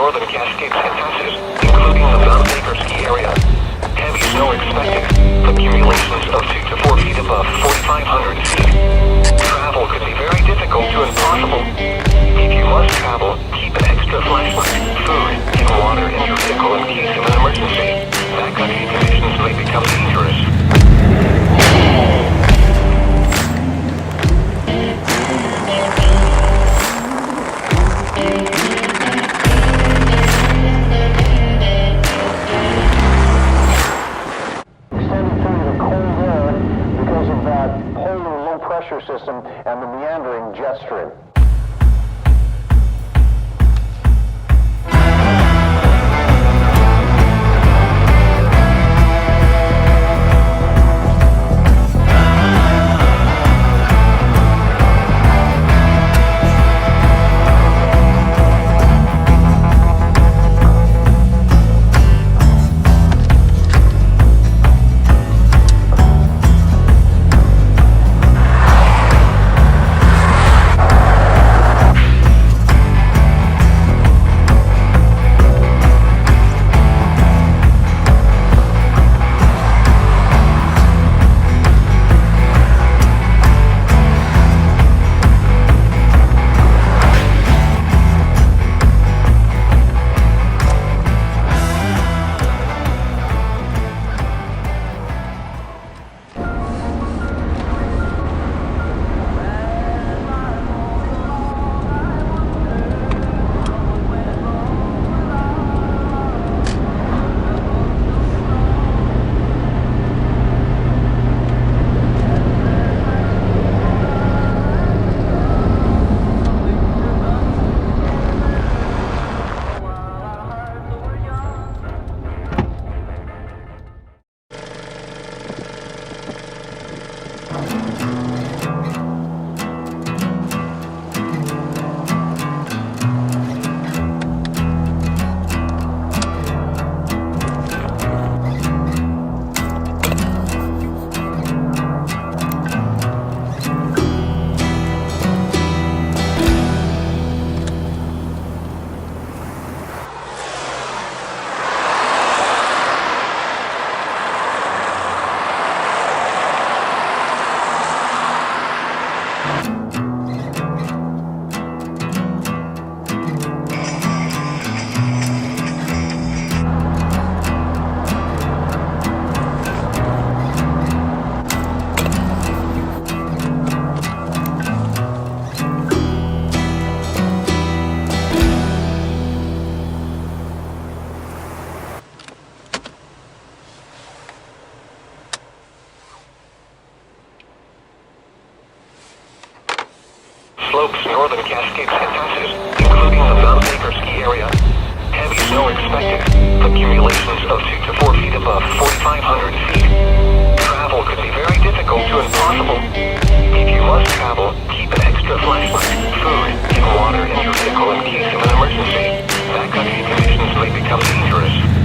northern Cascades and passes, including the Mount Baker ski area. Heavy snow expected. Accumulations of 2 to 4 feet above 4,500 feet. Travel could be very difficult to impossible. If you must travel, keep an extra flashlight, food, and water in your vehicle in case of an emergency. Backcountry conditions may become dangerous. Pressure system and the meandering jet stream. Slopes northern Cascades and passes, including the Mount Baker ski area. Heavy snow expected. Accumulations of 2 to 4 feet above 4,500 feet. Travel could be very difficult to impossible. If you must travel, keep an extra flashlight, food, and water in your vehicle in case of an emergency. Backcountry conditions may become dangerous.